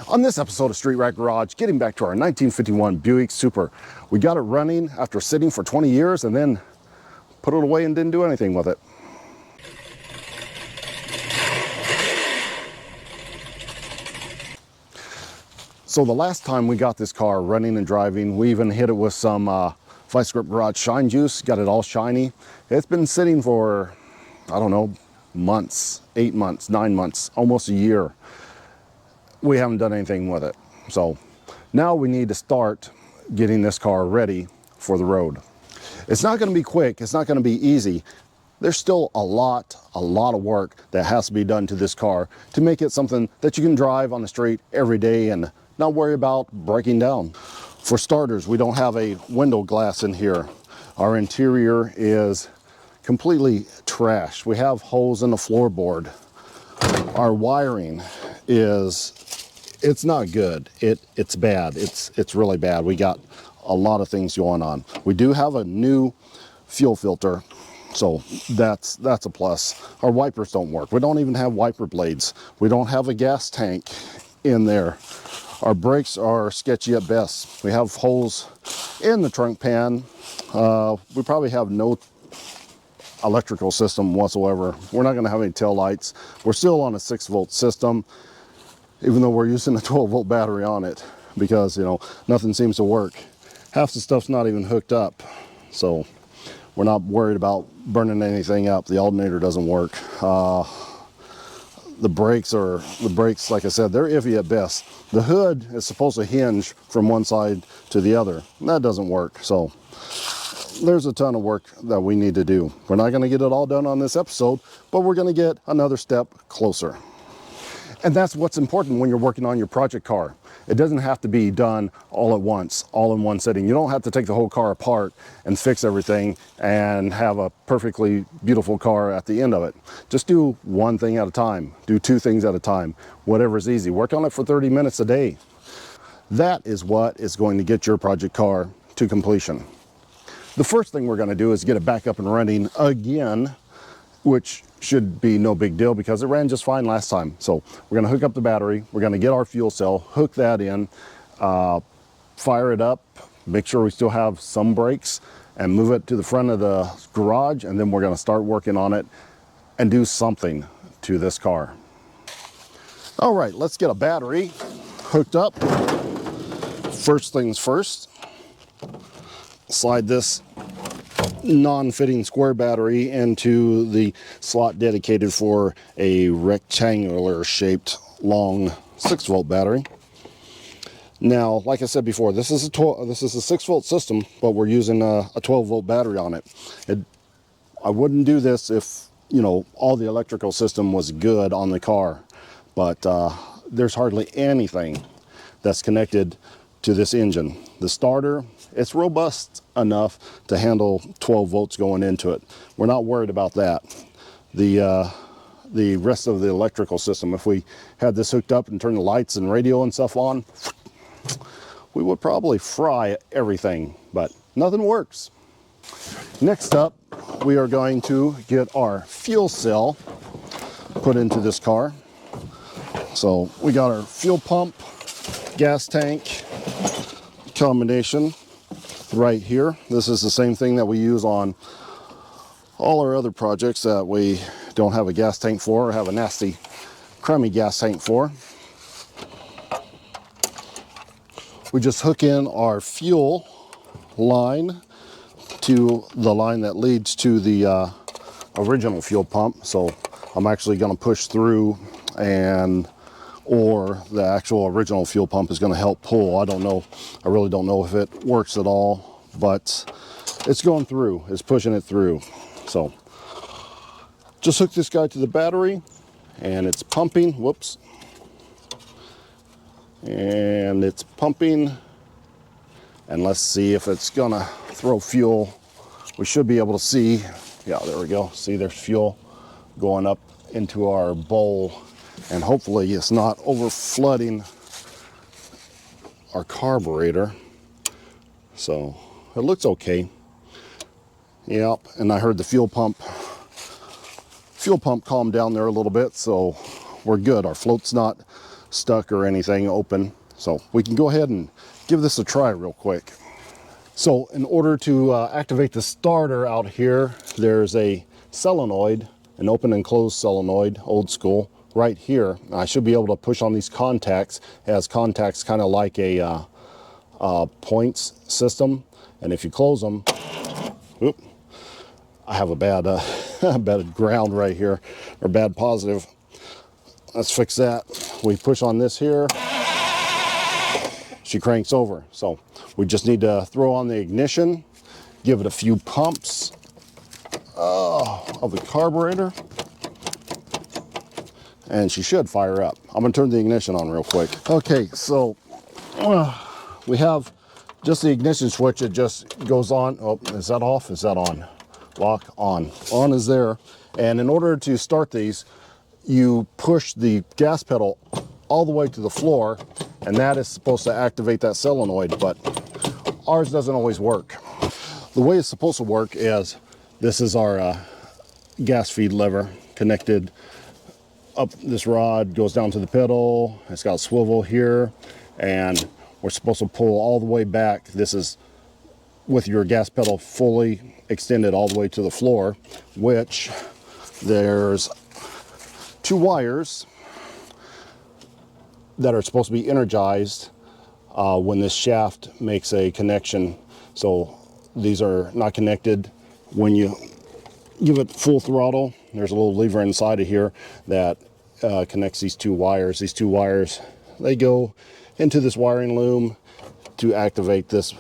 On this episode of Street Rat Garage, getting back to our 1951 Buick Super. We got it running after sitting for 20 years and then put it away and didn't do anything with it. So the last time we got this car running and driving, we even hit it with some Vice Grip Garage Shine Juice, got it all shiny. It's been sitting for, I don't know, months, 8 months, 9 months, almost a year. We haven't done anything with it. So now we need to start getting this car ready for the road. It's not going to be quick. It's not going to be easy. There's still a lot of work that has to be done to this car to make it something that you can drive on the street every day and not worry about breaking down. For starters, we don't have a window glass in here. Our interior is completely trashed. We have holes in the floorboard. Our wiring is, it's not good. It's bad. It's really bad. We got a lot of things going on. We do have a new fuel filter, so that's a plus. Our wipers don't work. We don't even have wiper blades. We don't have a gas tank in there. Our brakes are sketchy at best. We have holes in the trunk pan. We probably have no electrical system whatsoever. We're not going to have any tail lights. We're still on a 6-volt system, even though we're using a 12-volt battery on it, because, you know, nothing seems to work. Half the stuff's not even hooked up, so we're not worried about burning anything up. The alternator doesn't work. The brakes, like I said, they're iffy at best. The hood is supposed to hinge from one side to the other, and that doesn't work. So there's a ton of work that we need to do. We're not going to get it all done on this episode, but we're going to get another step closer. And that's what's important when you're working on your project car. It doesn't have to be done all at once, all in one sitting. You don't have to take the whole car apart and fix everything and have a perfectly beautiful car at the end of it. Just do one thing at a time. Do 2 things at a time. Whatever's easy. Work on it for 30 minutes a day. That is what is going to get your project car to completion. The first thing we're going to do is get it back up and running again, which should be no big deal because it ran just fine last time. So we're going to hook up the battery. We're going to get our fuel cell, hook that in, fire it up, make sure we still have some brakes, and move it to the front of the garage. And then we're going to start working on it and do something to this car. All right, let's get a battery hooked up. First things first, slide this non-fitting square battery into the slot dedicated for a rectangular shaped long 6-volt battery. Now, like I said before, this is a 6-volt system, but we're using a 12-volt battery on it. I wouldn't do this if, you know, all the electrical system was good on the car, but there's hardly anything that's connected to this engine. The starter, it's robust enough to handle 12 volts going into it. We're not worried about that. The rest of the electrical system, if we had this hooked up and turned the lights and radio and stuff on, we would probably fry everything, but nothing works. Next up, we are going to get our fuel cell put into this car. So we got our fuel pump, gas tank combination right here. This is the same thing that we use on all our other projects that we don't have a gas tank for or have a nasty crummy gas tank for. We just hook in our fuel line to the line that leads to the original fuel pump. So I'm actually going to push through, or the actual original fuel pump is going to help pull. I don't know. I really don't know if it works at all, but it's going through. It's pushing it through. So just hook this guy to the battery and it's pumping. Whoops. And it's pumping. And let's see if it's going to throw fuel. We should be able to see. Yeah, there we go. See, there's fuel going up into our bowl. And hopefully it's not over flooding our carburetor. So it looks okay. Yep, and I heard the fuel pump calm down there a little bit, so we're good. Our float's not stuck or anything open. So we can go ahead and give this a try real quick. So in order to activate the starter out here, there's a solenoid, an open and closed solenoid, old school, right here. I should be able to push on these contacts. It has contacts kind of like a points system. And if you close them, whoop, I have a bad, bad ground right here, or bad positive. Let's fix that. We push on this here, she cranks over. So we just need to throw on the ignition, give it a few pumps of the carburetor, and she should fire up. I'm gonna turn the ignition on real quick. Okay, so we have just the ignition switch. It just goes on. Oh, is that off? Is that on? Lock on. On is there. And in order to start these, you push the gas pedal all the way to the floor, and that is supposed to activate that solenoid, but ours doesn't always work. The way it's supposed to work is, this is our gas feed lever connected up. This rod goes down to the pedal. It's got a swivel here, and we're supposed to pull all the way back. This is with your gas pedal fully extended all the way to the floor, which there's 2 wires that are supposed to be energized when this shaft makes a connection. So these are not connected. When you give it full throttle, there's a little lever inside of here that connects these 2 wires. These 2 wires, they go into this wiring loom to activate this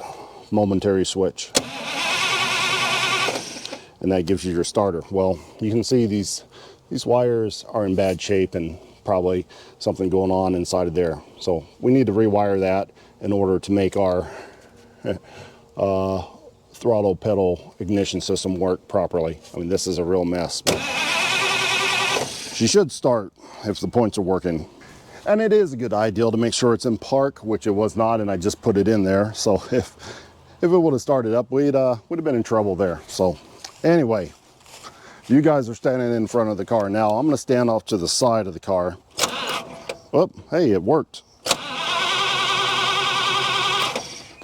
momentary switch, and that gives you your starter. Well, you can see these wires are in bad shape and probably something going on inside of there. So we need to rewire that in order to make our throttle pedal ignition system work properly. I mean, this is a real mess. She should start if the points are working. And it is a good idea to make sure it's in park, which it was not, and I just put it in there. So if it would have started up, we'd have been in trouble there. So anyway, you guys are standing in front of the car now. I'm gonna stand off to the side of the car. Oh, hey, it worked.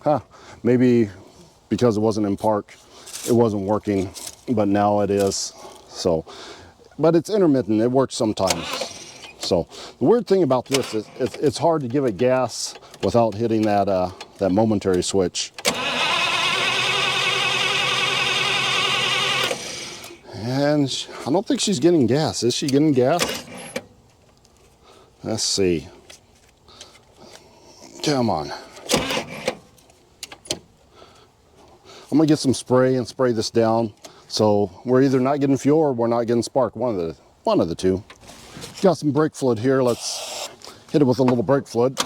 Huh, maybe because it wasn't in park, it wasn't working, but now it is. So, but it's intermittent, it works sometimes. So the weird thing about this is it's hard to give it gas without hitting that, that momentary switch. And I don't think she's getting gas. Is she getting gas? Let's see. Come on. I'm gonna get some spray and spray this down. So we're either not getting fuel or we're not getting spark. One of the two. Got some brake fluid here. Let's hit it with a little brake fluid.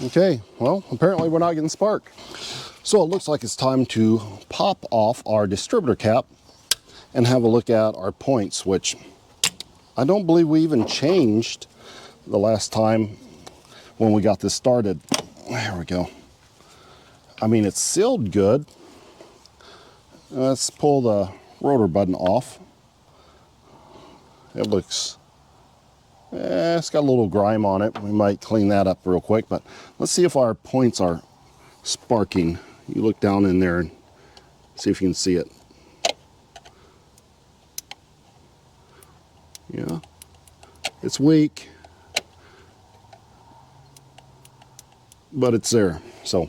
Okay, well, apparently we're not getting spark. So it looks like it's time to pop off our distributor cap and have a look at our points, which I don't believe we even changed the last time when we got this started. There we go. I mean, it's sealed good. Let's pull the rotor button off. It looks, it's got a little grime on it. We might clean that up real quick, but let's see if our points are sparking. You look down in there and see if you can see it. Yeah, it's weak, but it's there. So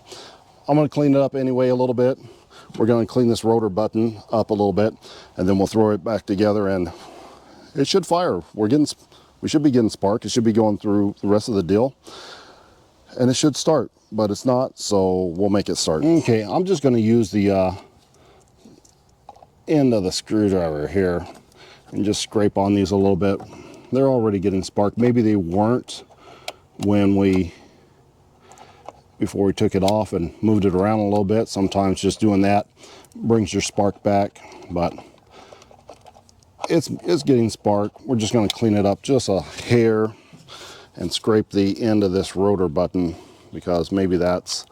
I'm going to clean it up anyway a little bit. We're going to clean this rotor button up a little bit, and then we'll throw it back together, and it should fire. We should be getting spark. It should be going through the rest of the deal, and it should start, but it's not, so we'll make it start. Okay, I'm just going to use the end of the screwdriver here and just scrape on these a little bit. They're already getting spark. Maybe they weren't before we took it off and moved it around a little bit. Sometimes just doing that brings your spark back, but it's getting spark. We're just going to clean it up just a hair and scrape the end of this rotor button, because maybe that's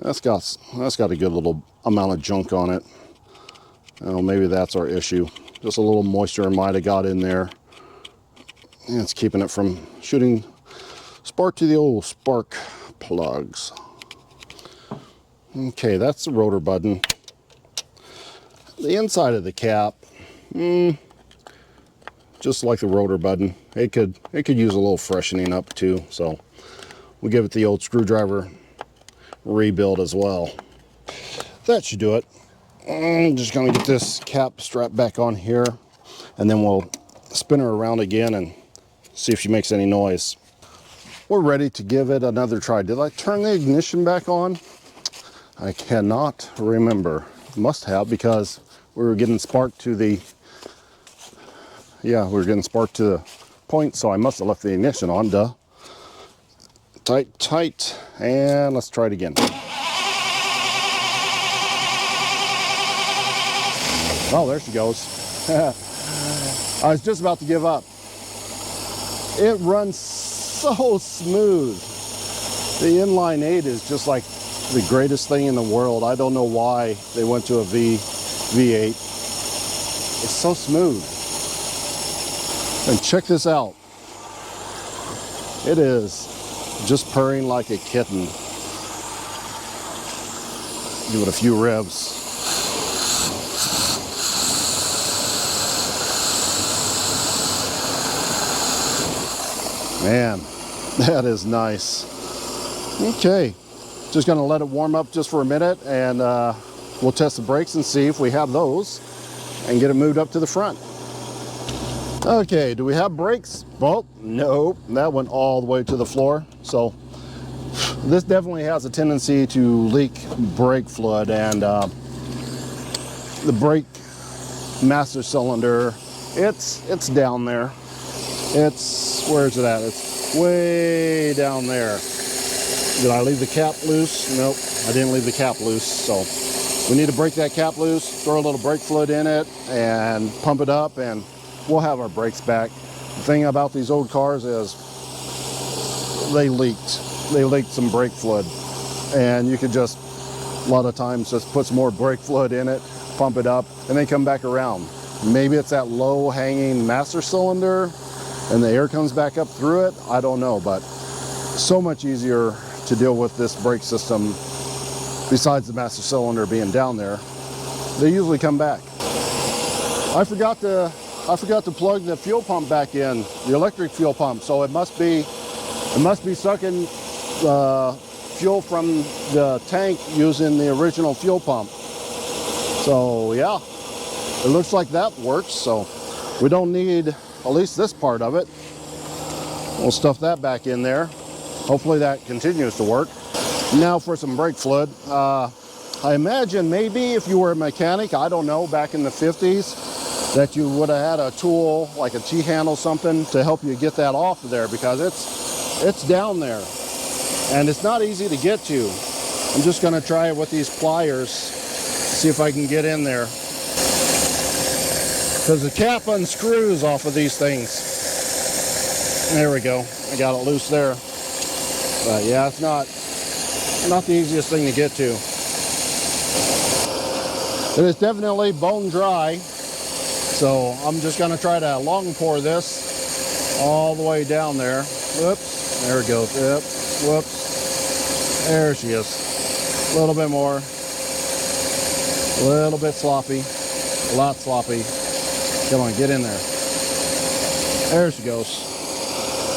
got a good little amount of junk on it. Maybe that's our issue. Just a little moisture might have got in there. and it's keeping it from shooting spark to the old spark plugs. Okay, that's the rotor button. The inside of the cap, just like the rotor button, it could use a little freshening up too, so we'll give it the old screwdriver rebuild as well. That should do it. I'm just gonna get this cap strap back on here, and then we'll spin her around again and see if she makes any noise. We're ready to give it another try. Did I turn the ignition back on? I cannot remember. Must have, because we were getting spark to the, yeah, we were getting spark to the point, so I must have left the ignition on, duh. Tight, tight, and let's try it again. Oh, there she goes. I was just about to give up. It runs so smooth. The inline 8 is just like the greatest thing in the world. I don't know why they went to a V8. It's so smooth. And check this out. It is just purring like a kitten. Give it a few revs. Man, that is nice. Okay, just gonna let it warm up just for a minute, and we'll test the brakes and see if we have those and get it moved up to the front. Okay, do we have brakes? Well, nope, that went all the way to the floor. So this definitely has a tendency to leak brake fluid, and the brake master cylinder, it's down there. Where is it at? It's way down there. Did I leave the cap loose? Nope, I didn't leave the cap loose. So we need to break that cap loose, throw a little brake fluid in it, and pump it up, and we'll have our brakes back. The thing about these old cars is they leaked some brake fluid, and you could just, a lot of times, just put some more brake fluid in it, pump it up, and then come back around. Maybe it's that low-hanging master cylinder, and the air comes back up through it. I don't know, but so much easier to deal with this brake system. Besides the master cylinder being down there, they usually come back. I forgot to plug the fuel pump back in, the electric fuel pump. So it must be sucking fuel from the tank using the original fuel pump. So yeah, it looks like that works. So we don't need at least this part of it. We'll stuff that back in there. Hopefully that continues to work. Now for some brake fluid. I imagine maybe if you were a mechanic, I don't know, back in the 50s, that you would have had a tool like a T-handle, something to help you get that off of there, because it's down there and it's not easy to get to. I'm just going to try it with these pliers, see if I can get in there, because the cap unscrews off of these things. There we go. I got it loose there. But yeah, it's not the easiest thing to get to. It is definitely bone dry. So I'm just going to try to long pour this all the way down there. Whoops. There it goes. Yep. Whoops. There she is. A little bit more. A little bit sloppy. A lot sloppy. Come on, get in there. There she goes.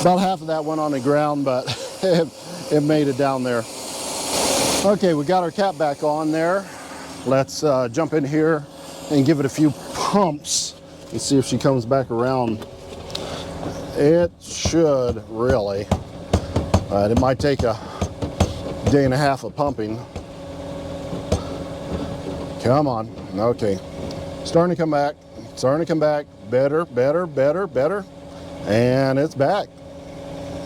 About half of that went on the ground, but it made it down there. Okay, we got our cap back on there. Let's jump in here and give it a few pumps and see if she comes back around. It should really. It might take a day and a half of pumping. Come on. Okay. Starting to come back. Starting to come back. Better, better, better, better. And it's back.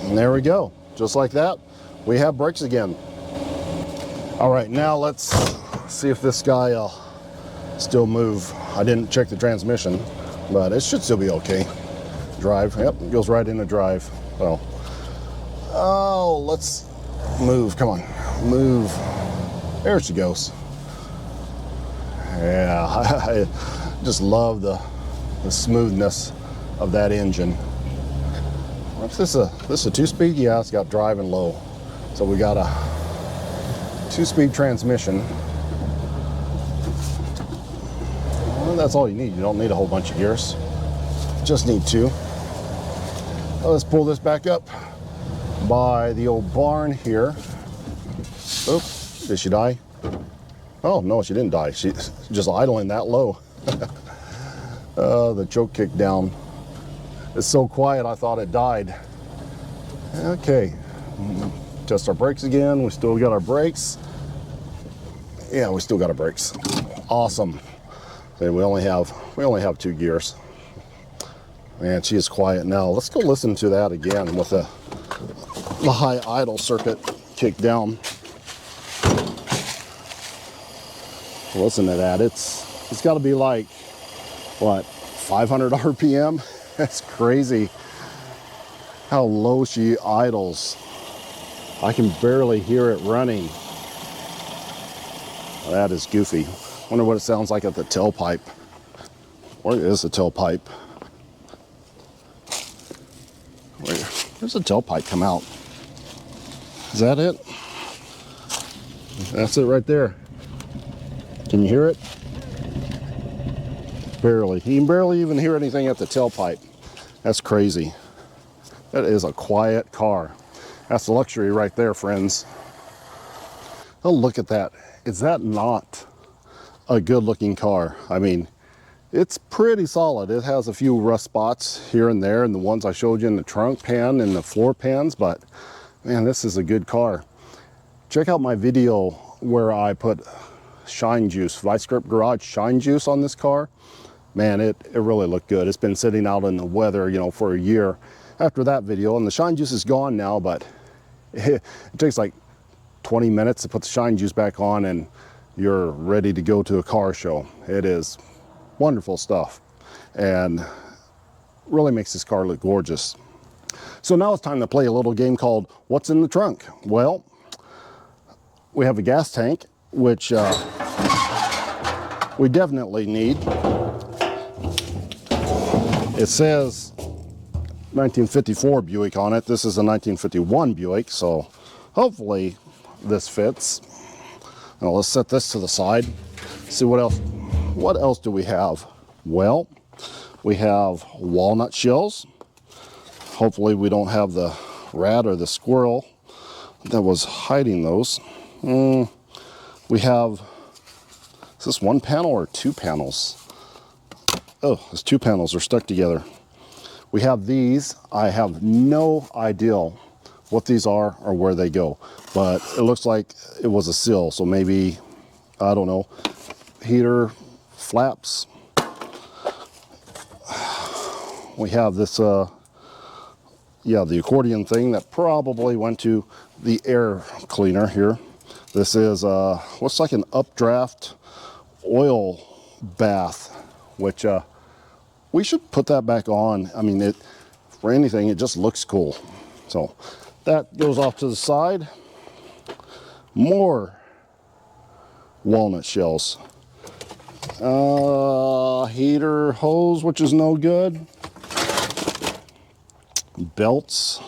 And there we go. Just like that, we have brakes again. All right, now let's see if this guy will still move. I didn't check the transmission, but it should still be okay. Drive, yep, it goes right into drive. So, oh, let's move, come on, move. There she goes. Yeah, I just love the smoothness of that engine. This is a 2-speed? Yeah, it's got drive and low. So we got a 2-speed transmission. Well, that's all you need. You don't need a whole bunch of gears. Just need 2. Let's pull this back up by the old barn here. Oops, did she die? Oh, no, she didn't die. She's just idling that low. The choke kicked down. It's so quiet, I thought it died. Okay, test our brakes again. We still got our brakes. Yeah, we still got our brakes. Awesome. And we only have 2 gears. Man, she is quiet now. Let's go listen to that again with the high idle circuit kicked down. Listen to that. It's got to be like, what, 500 RPM? That's crazy how low she idles. I can barely hear it running. That is goofy. Wonder what it sounds like at the tailpipe. Where is the tailpipe? Where's the tailpipe come out? Is that it? That's it right there. Can you hear it? Barely. You can barely even hear anything at the tailpipe. That's crazy. That is a quiet car. That's the luxury right there, friends. Oh, look at that. Is that not a good looking car? I mean, it's pretty solid. It has a few rust spots here and there, and the ones I showed you in the trunk pan and the floor pans, but man, this is a good car. Check out my video where I put shine juice, Vice Grip Garage shine juice on this car. Man, it really looked good. It's been sitting out in the weather, you know, for a year after that video, and the shine juice is gone now, but it takes like 20 minutes to put the shine juice back on and you're ready to go to a car show. It is wonderful stuff and really makes this car look gorgeous. So now it's time to play a little game called What's in the Trunk? Well, we have a gas tank, which we definitely need. It says 1954 Buick on it. This is a 1951 Buick, so hopefully this fits. Now let's set this to the side. See what else. What else do we have? Well, we have walnut shells. Hopefully we don't have the rat or the squirrel that was hiding those. We have, is this 1 panel or 2 panels? Oh, it's 2 panels are stuck together. We have these. I have no idea what these are or where they go, but it looks like it was a seal, so maybe, I don't know, heater flaps. We have this, yeah, the accordion thing that probably went to the air cleaner here. This is, looks like an updraft oil bath, which we should put that back on. I mean, for anything, it just looks cool. So that goes off to the side. More walnut shells. Heater hose, which is no good. Belts.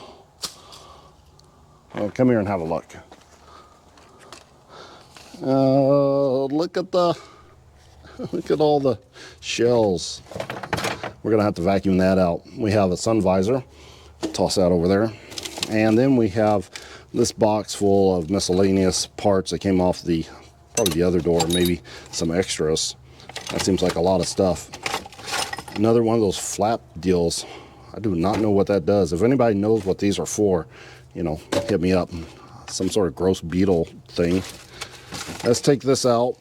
Oh, come here and have a look. Look at all the shells. We're gonna have to vacuum that out. We have a sun visor. Toss that over there. And then we have this box full of miscellaneous parts that came off probably the other door, maybe some extras. That seems like a lot of stuff. Another one of those flap deals. I do not know what that does. If anybody knows what these are for, you know, hit me up. Some sort of gross beetle thing. Let's take this out.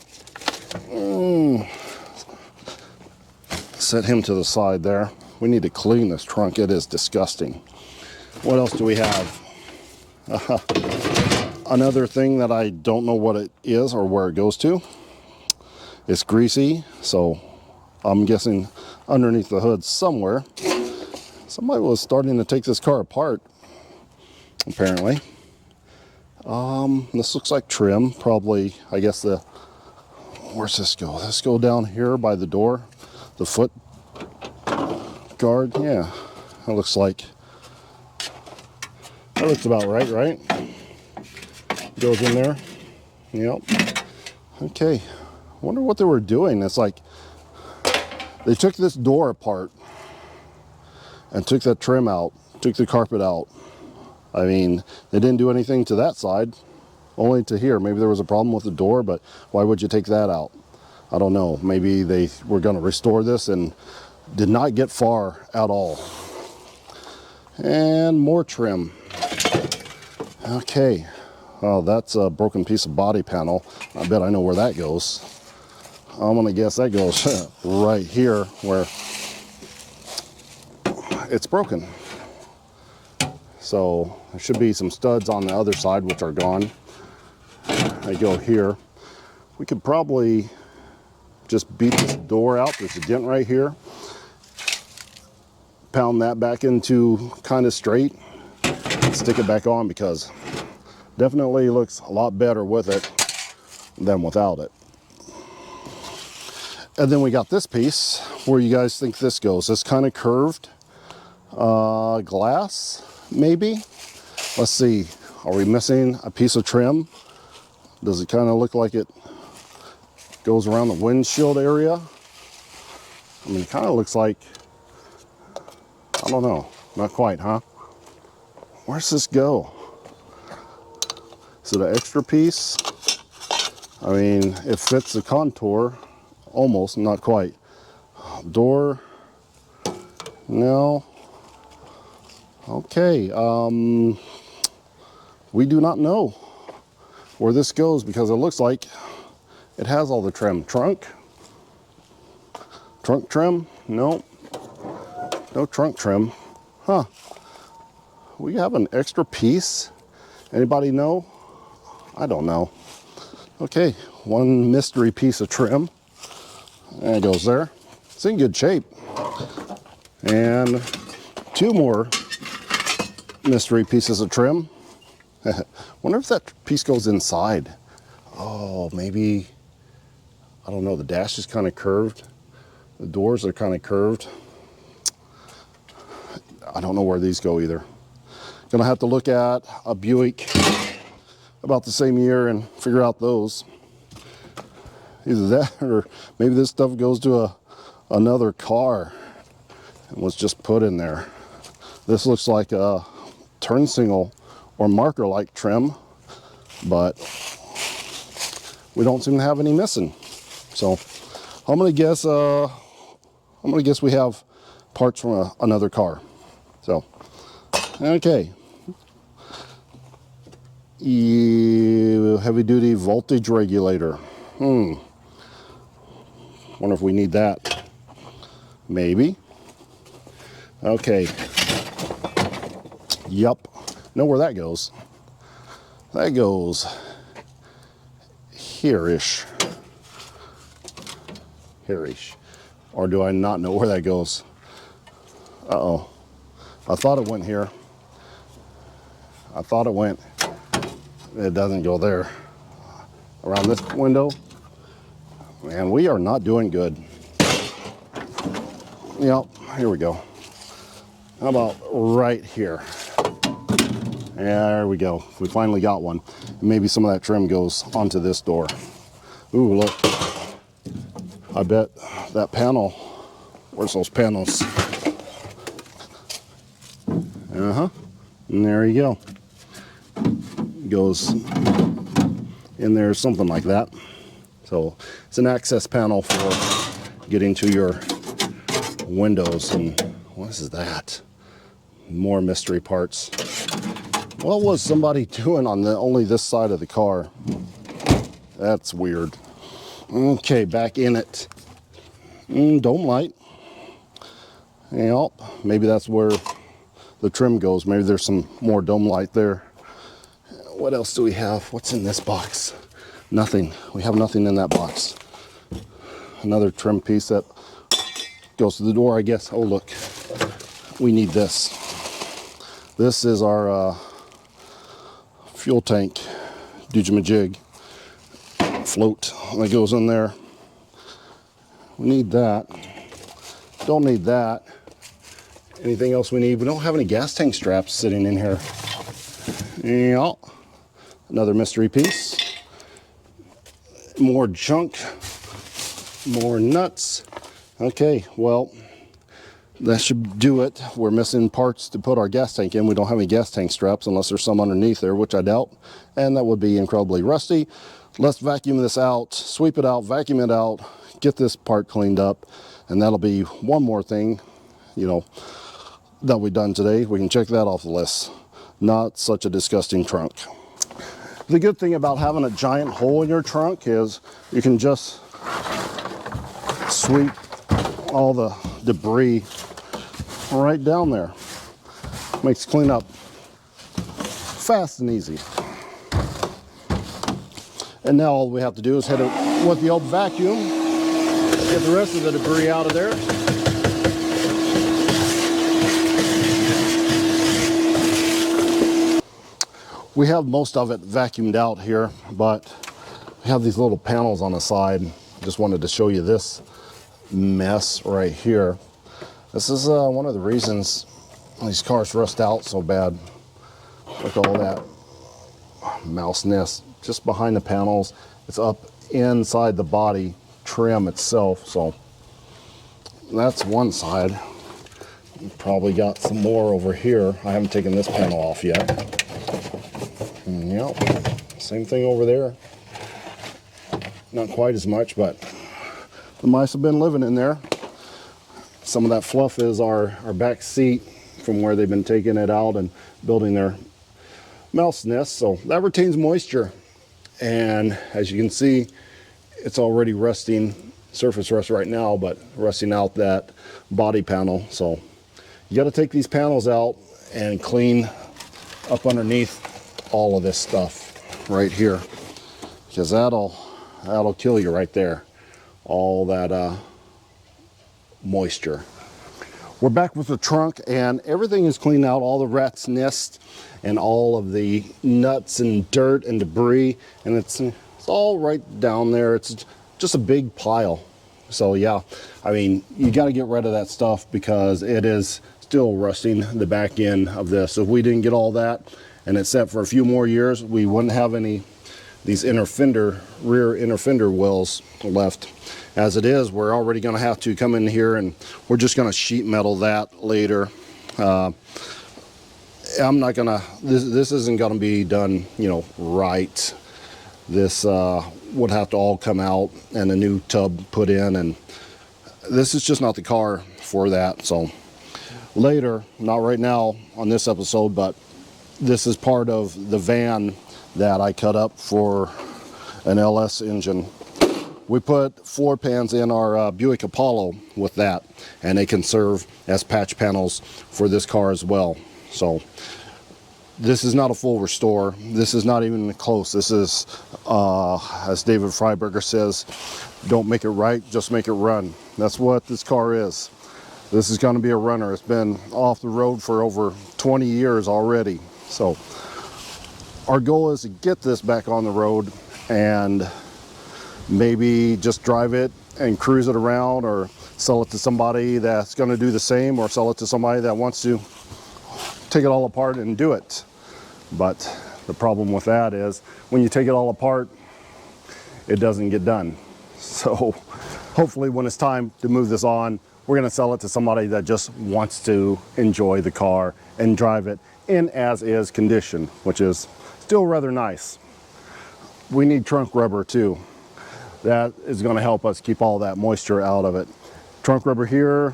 Set him to the side there. We need to clean this trunk. It is disgusting. What else do we have? Another thing that I don't know what it is or where it goes to. It's greasy, so I'm guessing underneath the hood somewhere. Somebody was starting to take this car apart, apparently. This looks like trim, probably, I guess where's this go? This go down here by the door, the foot guard. Yeah, it looks like That looks about right, right? Goes in there. Yep. Okay. Wonder what they were doing. It's like they took this door apart and took that trim out, took the carpet out. I mean, they didn't do anything to that side, only to here. Maybe there was a problem with the door, but why would you take that out? I don't know. Maybe they were going to restore this and did not get far at all. And more trim. Okay. Oh, that's a broken piece of body panel. I bet I know where that goes. I'm gonna guess that goes right here where it's broken. So there should be some studs on the other side which are gone. They go here. We could probably just beat this door out. There's a dent right here. Pound that back into kind of straight. Stick it back on, because definitely looks a lot better with it than without it. And then we got this piece. Where you guys think this goes? This kind of curved glass, maybe? Let's see. Are we missing a piece of trim? Does it kind of look like it goes around the windshield area? I mean, it kind of looks like, I don't know. Not quite, huh? Where's this go? Is it an extra piece? I mean, it fits the contour. Almost, not quite. Door, no. Okay, we do not know where this goes, because it looks like it has all the trim. Trunk trim, no. No trunk trim, huh? We have an extra piece. Anybody know? I don't know. Okay, one mystery piece of trim. And it goes there. It's in good shape. And two more mystery pieces of trim. Wonder if that piece goes inside. Oh, maybe, I don't know, the dash is kind of curved. The doors are kind of curved. I don't know where these go either. Gonna have to look at a Buick about the same year and figure out those. Either that, or maybe this stuff goes to another car and was just put in there. This looks like a turn signal or marker like trim, but we don't seem to have any missing. So I'm gonna guess we have parts from another car. So okay. Heavy duty voltage regulator. Wonder if we need that. Maybe. Okay. Yup. Know where that goes. That goes here-ish. Here-ish. Or do I not know where that goes? Uh-oh. I thought it went here. I thought it went. It doesn't go there. Around this window. Man, we are not doing good. Yep, here we go. How about right here? There we go. We finally got one. Maybe some of that trim goes onto this door. Ooh, look. I bet that panel, where's those panels? Uh-huh. And there you go. Goes in there, something like that. So it's an access panel for getting to your windows. And what is that? More mystery parts. What was somebody doing on only this side of the car? That's weird. Okay, back in it. Dome light. Yep, maybe that's where the trim goes. Maybe there's some more dome light there. What else do we have? What's in this box? Nothing. We have nothing in that box. Another trim piece that goes to the door, I guess. Oh, look. We need this. This is our fuel tank doojimajig float that goes in there. We need that. Don't need that. Anything else we need? We don't have any gas tank straps sitting in here. Yeah, another mystery piece. More junk, more nuts. Okay, well, that should do it. We're missing parts to put our gas tank in. We don't have any gas tank straps unless there's some underneath there, which I doubt, and that would be incredibly rusty. Let's vacuum this out, sweep it out, vacuum it out, get this part cleaned up, and that'll be one more thing, you know, that we've done today. We can check that off the list. Not such a disgusting trunk. The good thing about having a giant hole in your trunk is you can just sweep all the debris right down there. Makes cleanup fast and easy. And now all we have to do is hit it with the old vacuum, get the rest of the debris out of there. We have most of it vacuumed out here, but we have these little panels on the side. Just wanted to show you this mess right here. This is one of the reasons these cars rust out so bad. Look at all that mouse nest just behind the panels. It's up inside the body trim itself. So that's one side. We've probably got some more over here. I haven't taken this panel off yet. Yep, same thing over there. Not quite as much, but the mice have been living in there. Some of that fluff is our back seat from where they've been taking it out and building their mouse nest. So that retains moisture. And as you can see, it's already rusting, surface rust right now, but rusting out that body panel. So you got to take these panels out and clean up underneath all of this stuff right here, because that'll kill you right there. All that moisture. We're back with the trunk and everything is cleaned out, all the rat's nest and all of the nuts and dirt and debris, and it's all right down there. It's just a big pile. So yeah, I mean, you got to get rid of that stuff because it is still rusting the back end of this. So if we didn't get all that and it's set for a few more years, we wouldn't have any these rear inner fender wells left. As it is, we're already going to have to come in here and we're just going to sheet metal that later. I'm not gonna, this isn't going to be done, you know, right. This would have to all come out and a new tub put in, and this is just not the car for that. So later, not right now on this episode, but this is part of the van that I cut up for an LS engine. We put floor pans in our Buick Apollo with that, and they can serve as patch panels for this car as well. So this is not a full restore. This is not even close. This is, as David Freiberger says, don't make it right, just make it run. That's what this car is. This is going to be a runner. It's been off the road for over 20 years already. So our goal is to get this back on the road and maybe just drive it and cruise it around, or sell it to somebody that's going to do the same, or sell it to somebody that wants to take it all apart and do it. But the problem with that is when you take it all apart, it doesn't get done. So hopefully when it's time to move this on, we're going to sell it to somebody that just wants to enjoy the car and drive it in as is condition, which is still rather nice. We need trunk rubber too. That is going to help us keep all that moisture out of it. Trunk rubber here,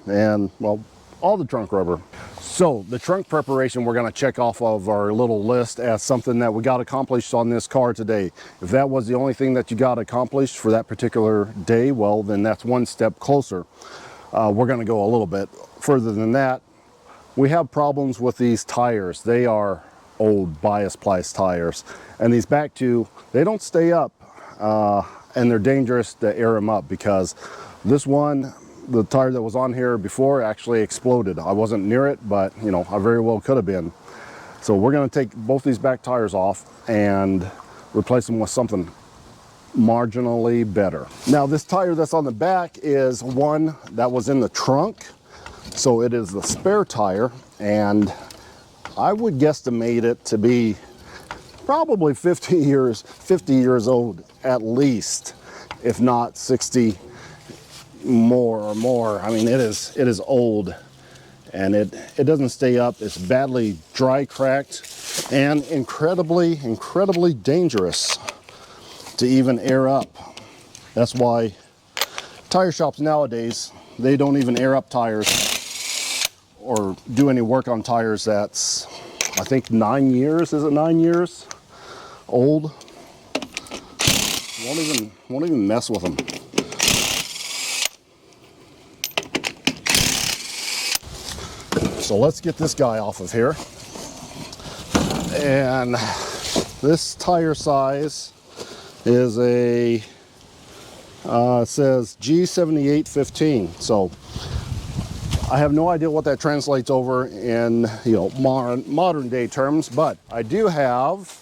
and well, all the trunk rubber. So the trunk preparation we're going to check off of our little list as something that we got accomplished on this car today. If that was the only thing that you got accomplished for that particular day, well, then that's one step closer. We're going to go a little bit further than that. We have problems with these tires. They are old bias ply tires, and these back two, they don't stay up, and they're dangerous to air them up, because this one, the tire that was on here before, actually exploded. I wasn't near it, but you know, I very well could have been. So we're going to take both these back tires off and replace them with something marginally better. Now this tire that's on the back is one that was in the trunk, so it is the spare tire, and I would guesstimate it to be probably 50 years old at least, if not 60 or more. I mean, it is old, and it doesn't stay up. It's badly dry cracked and incredibly dangerous to even air up. That's why tire shops nowadays, they don't even air up tires or do any work on tires that's, I think, 9 years. Is it 9 years old? Won't even mess with them. So let's get this guy off of here. And this tire size is a it says G7815. So I have no idea what that translates over in, you know, modern day terms, but I do have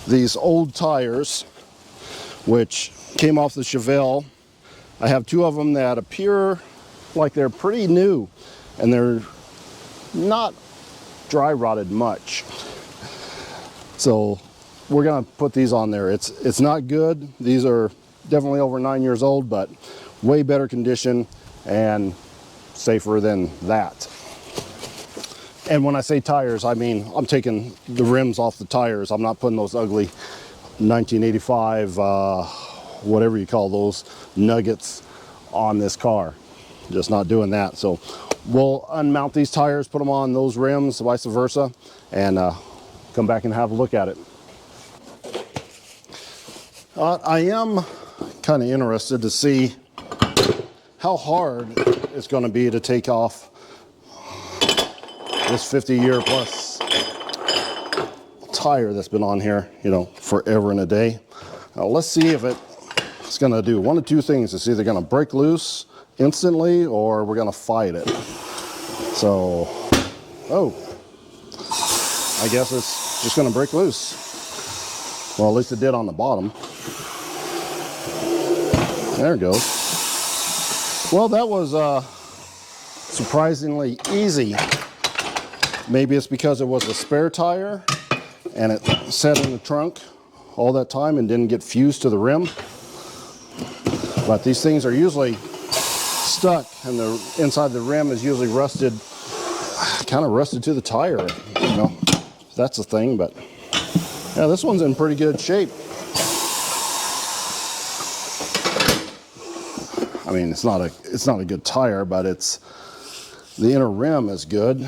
these old tires which came off the Chevelle. I have 2 of them that appear like they're pretty new, and they're not dry rotted much. So we're gonna put these on there. It's not good. These are definitely over 9 years old, but way better condition and safer than that. And when I say tires, I mean I'm taking the rims off the tires. I'm not putting those ugly 1985 whatever you call those nuggets on this car. Just not doing that. So we'll unmount these tires, put them on those rims, vice versa, and come back and have a look at it. I am kind of interested to see how hard it's going to be to take off this 50-year plus tire that's been on here, you know, forever and a day. Now let's see if it's going to do one of 2 things. It's either going to break loose instantly or we're going to fight it. So, oh, I guess it's just going to break loose. Well, at least it did on the bottom. There it goes. Well, that was surprisingly easy. Maybe it's because it was a spare tire and it sat in the trunk all that time and didn't get fused to the rim. But these things are usually stuck, and the inside of the rim is usually rusted, kind of rusted to the tire, you know. That's the thing. But yeah, this one's in pretty good shape. I mean, it's not a good tire, but the inner rim is good.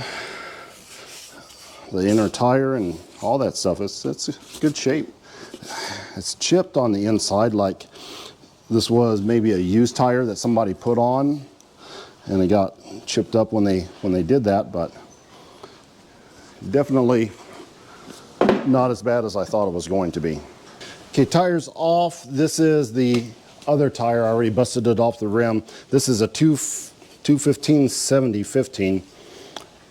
The inner tire and all that stuff, it's good shape. It's chipped on the inside, like this was maybe a used tire that somebody put on and it got chipped up when they did that, but definitely not as bad as I thought it was going to be. Okay, tires off. This is the other tire. I already busted it off the rim. This is a 215/70/15.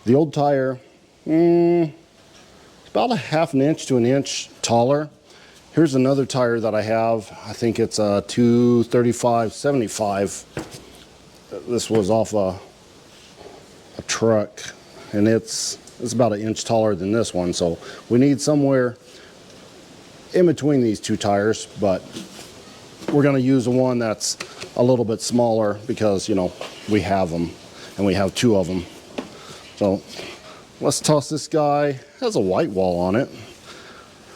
The old tire, about a 1/2 inch to 1 inch taller. Here's another tire that I have. I think it's a 235/75. This was off a truck, and it's about 1 inch taller than this one. So we need somewhere in between these 2 tires, but we're going to use the one that's a little bit smaller because, you know, we have them, and we have 2 of them. So let's toss this guy. It has a white wall on it.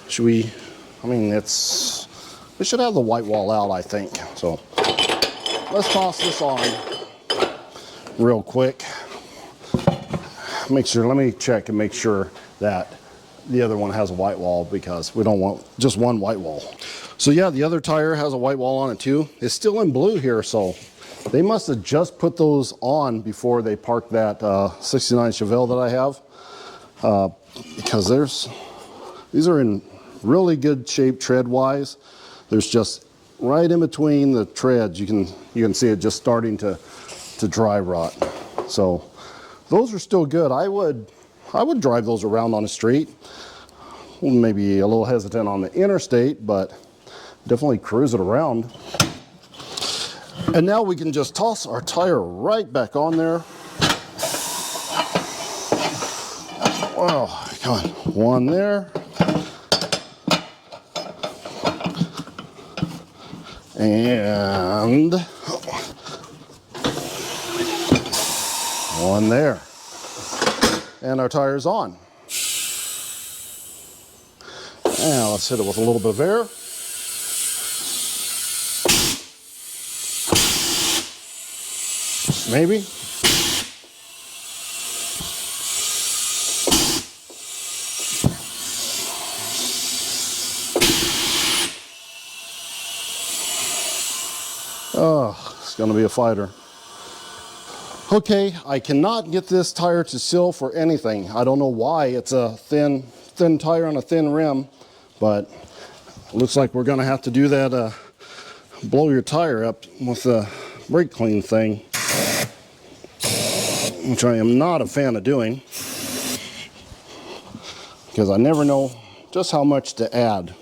Should we? I mean, we should have the white wall out, I think. So let's toss this on real quick. Let me check and make sure that the other one has a white wall, because we don't want just one white wall. So yeah, the other tire has a white wall on it too. It's still in blue here, so they must have just put those on before they parked that 69 Chevelle that I have, because these are in really good shape tread wise. There's just right in between the treads, you can see it just starting to dry rot. So those are still good. I would drive those around on the street. Maybe a little hesitant on the interstate, but definitely cruise it around. And now we can just toss our tire right back on there. Oh, come on. One there. And one there. And our tire's on. Now let's hit it with a little bit of air. Maybe. Oh, it's going to be a fighter. Okay, I cannot get this tire to seal for anything. I don't know why. It's a thin tire on a thin rim, but it looks like we're going to have to do that blow your tire up with the brake clean thing, which I am not a fan of doing because I never know just how much to add.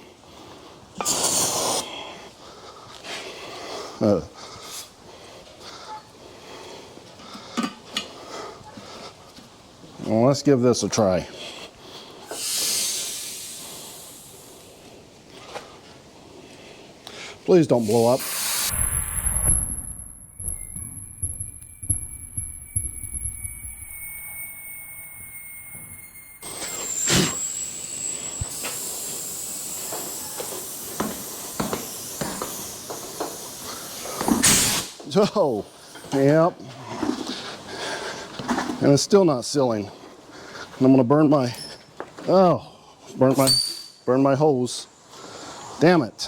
Well, let's give this a try. Please don't blow up. Oh, yep. And it's still not sealing. And I'm gonna burn my, burn my hose. Damn it.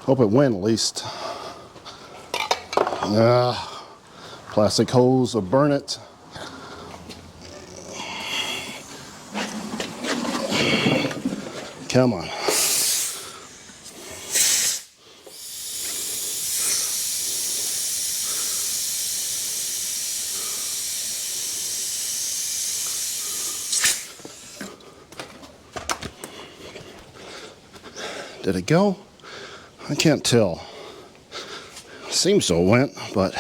Hope it went at least. Plastic hose will burn it. Come on. Did it go? I can't tell. Seems so it went, but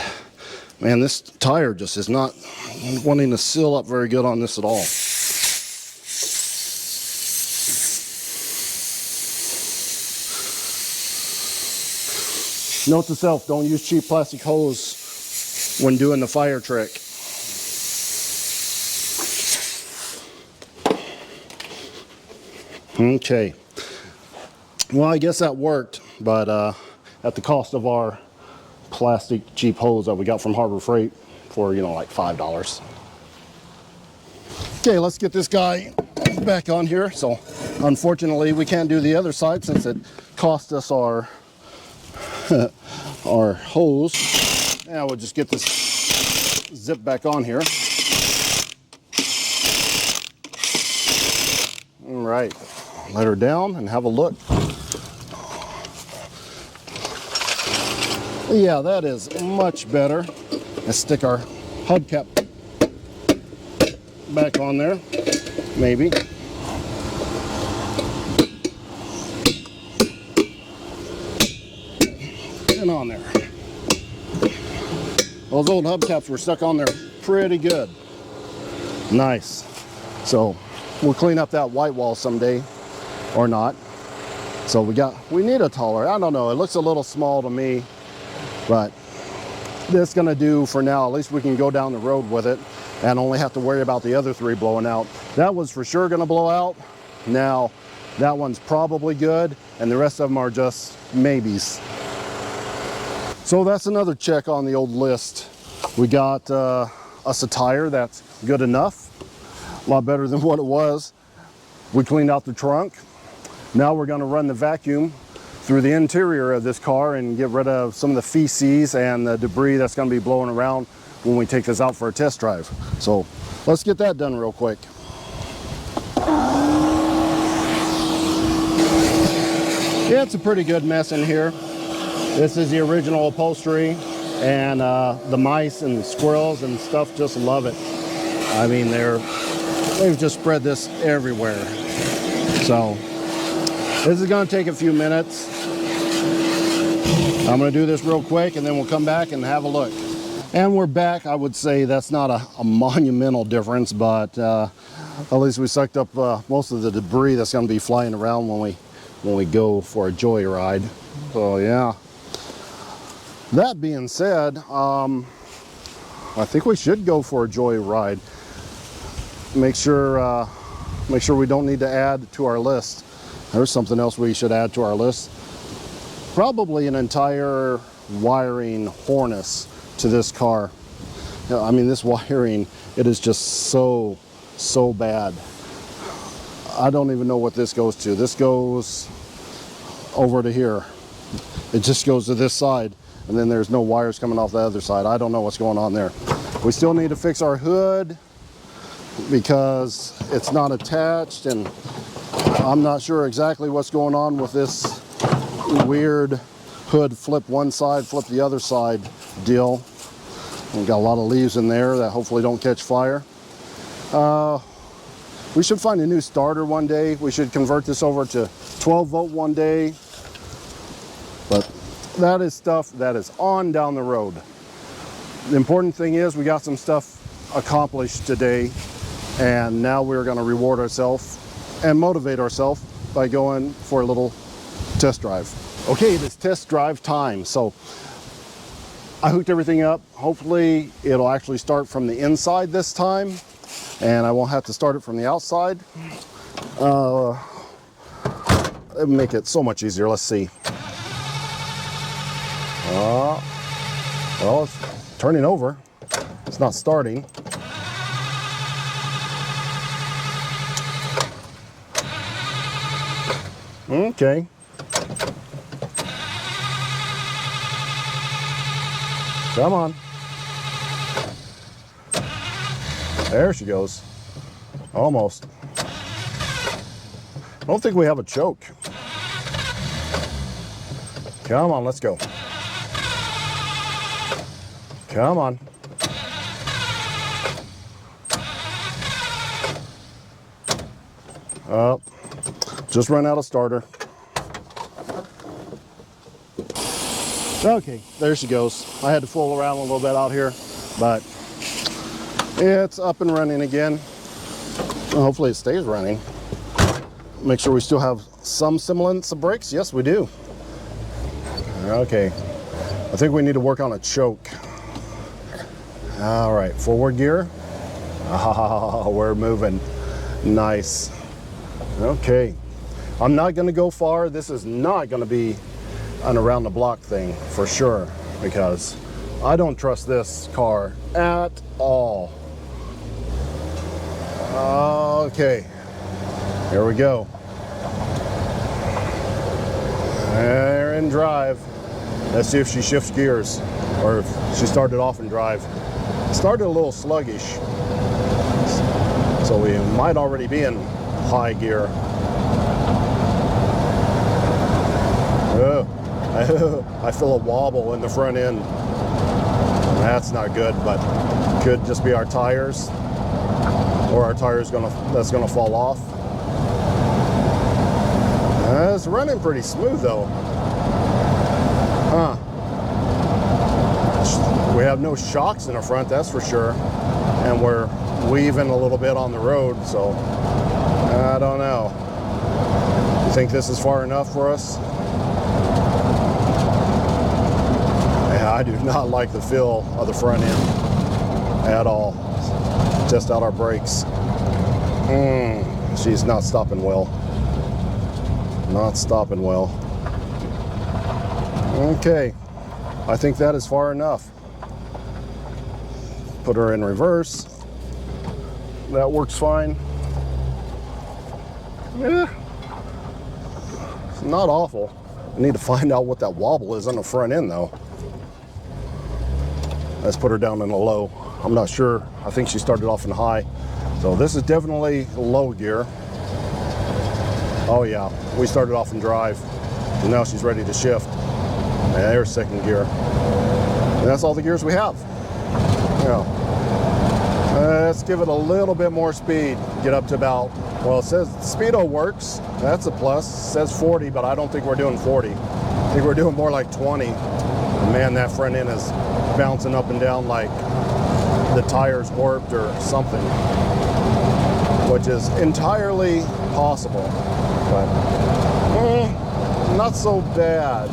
man, this tire just is not wanting to seal up very good on this at all. Note to self, don't use cheap plastic hose when doing the fire trick. Okay. Well, I guess that worked, but at the cost of our plastic cheap hose that we got from Harbor Freight for, you know, like $5. Okay, let's get this guy back on here. So, unfortunately, we can't do the other side since it cost us our our hose. Now we'll just get this zip back on here. All right, let her down and have a look. Yeah, that is much better. Let's stick our hubcap back on there, maybe. And on there. Those old hubcaps were stuck on there pretty good. Nice. So we'll clean up that white wall someday, or not. So we need a taller. I don't know, it looks a little small to me. But this is gonna do for now. At least we can go down the road with it and only have to worry about the other three blowing out. That was for sure gonna blow out. Now, that one's probably good, and the rest of them are just maybes. So that's another check on the old list. We got us a tire that's good enough, a lot better than what it was. We cleaned out the trunk. Now we're gonna run the vacuum through the interior of this car and get rid of some of the feces and the debris that's going to be blowing around when we take this out for a test drive. So let's get that done real quick. Yeah, it's a pretty good mess in here. This is the original upholstery, and the mice and squirrels and stuff just love it. I mean, they've just spread this everywhere. So this is going to take a few minutes. I'm gonna do this real quick and then we'll come back and have a look. And we're back. I would say that's not a monumental difference, but at least we sucked up most of the debris that's gonna be flying around when we go for a joyride. So yeah. That being said, I think we should go for a joyride. Make sure we don't need to add to our list. There's something else we should add to our list. Probably an entire wiring harness to this car. I mean, this wiring, it is just so bad. I don't even know what this goes to. This goes over to here. It just goes to this side, and then there's no wires coming off the other side. I don't know what's going on there. We still need to fix our hood because it's not attached, and I'm not sure exactly what's going on with this weird hood flip one side, flip the other side deal. We've got a lot of leaves in there that hopefully don't catch fire. We should find a new starter one day. We should convert this over to 12 volt one day. But that is stuff that is on down the road. The important thing is we got some stuff accomplished today, and now we're going to reward ourselves and motivate ourselves by going for a little test drive. Okay, it is test drive time. So I hooked everything up. Hopefully it'll actually start from the inside this time, and I won't have to start it from the outside. It'll make it so much easier. Let's see. Well, it's turning over. It's not starting. Okay. Come on. There she goes. Almost. I don't think we have a choke. Come on, let's go. Come on. Oh, just ran out of starter. Okay, there she goes. I had to fool around a little bit out here, but it's up and running again. Hopefully it stays running. Make sure we still have some semblance of brakes. Yes, we do. Okay, I think we need to work on a choke. All right, forward gear. Oh, we're moving. Nice. Okay, I'm not gonna go far. This is not gonna be an around the block thing for sure, because I don't trust this car at all. Okay, here we go. They're in drive. Let's see if she shifts gears, or if she started off in drive. Started a little sluggish, so we might already be in high gear. I feel a wobble in the front end. That's not good, but could just be our tires, or our tires that's gonna fall off. It's running pretty smooth though. Huh. We have no shocks in the front, that's for sure. And we're weaving a little bit on the road, so I don't know. You think this is far enough for us? Yeah, I do not like the feel of the front end at all. Test out our brakes. She's not stopping well. Not stopping well. Okay, I think that is far enough. Put her in reverse. That works fine. Yeah, it's not awful. I need to find out what that wobble is on the front end though. Let's put her down in a low. I'm not sure. I think she started off in high. So this is definitely low gear. Oh yeah, we started off in drive. And now she's ready to shift. And there's second gear. And that's all the gears we have. Yeah. Let's give it a little bit more speed. Get up to about, well, it says speedo works. That's a plus. It says 40, but I don't think we're doing 40. I think we're doing more like 20. And man, that front end is bouncing up and down like the tire's warped or something, which is entirely possible, but not so bad.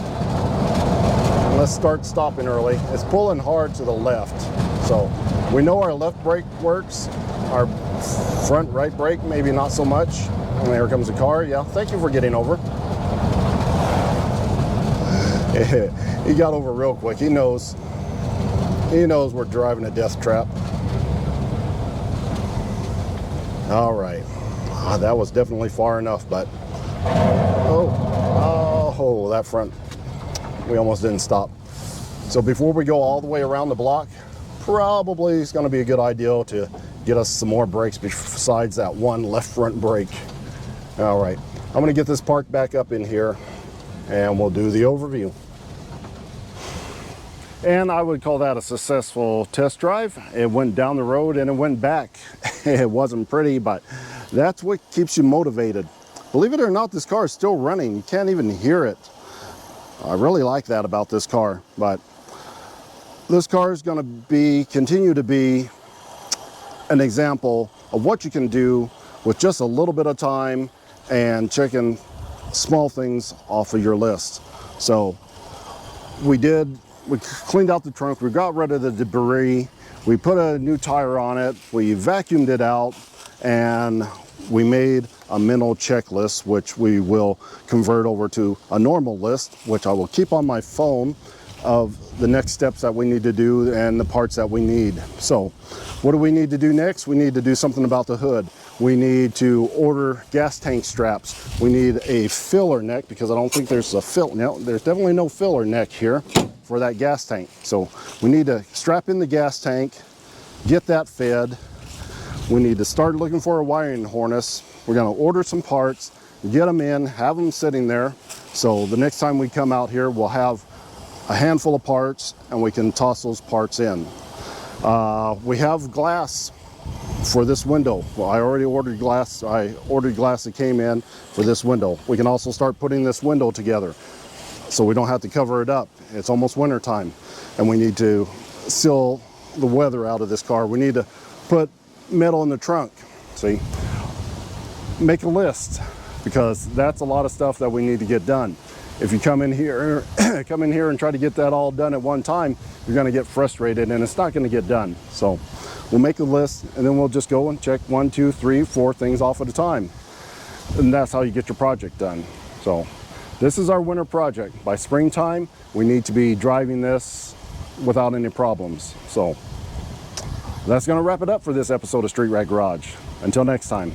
Let's start stopping early. It's pulling hard to the left, so we know our left brake works. Our front right brake, maybe not so much. And there comes a car. Yeah, thank you for getting over. He got over real quick. He knows we're driving a death trap. All right, that was definitely far enough, but oh, that front, we almost didn't stop. So before we go all the way around the block, probably it's going to be a good idea to get us some more brakes besides that one left front brake. All right, I'm going to get this parked back up in here and we'll do the overview. And I would call that a successful test drive. It went down the road and it went back. It wasn't pretty, but that's what keeps you motivated. Believe it or not, this car is still running. You can't even hear it. I really like that about this car, but this car is going to continue to be an example of what you can do with just a little bit of time and checking small things off of your list. So we cleaned out the trunk, we got rid of the debris, we put a new tire on it, we vacuumed it out, and we made a mental checklist, which we will convert over to a normal list, which I will keep on my phone, of the next steps that we need to do and the parts that we need. So what do we need to do next? We need to do something about the hood. We need to order gas tank straps. We need a filler neck, because I don't think there's a there's definitely no filler neck here for that gas tank. So we need to strap in the gas tank, get that fed. We need to start looking for a wiring harness. We're going to order some parts, get them in, have them sitting there. So the next time we come out here, we'll have a handful of parts and we can toss those parts in. We have glass for this window. Well, I already ordered glass. I ordered glass that came in for this window. We can also start putting this window together so we don't have to cover it up. It's almost winter time and we need to seal the weather out of this car. We need to put metal in the trunk. See, make a list, because that's a lot of stuff that we need to get done. If you come in here and try to get that all done at one time, you're going to get frustrated and it's not going to get done. So we'll make a list and then we'll just go and check 1, 2, 3, 4 things off at a time. And that's how you get your project done. So this is our winter project. By springtime, we need to be driving this without any problems. So that's going to wrap it up for this episode of Street Rat Garage. Until next time.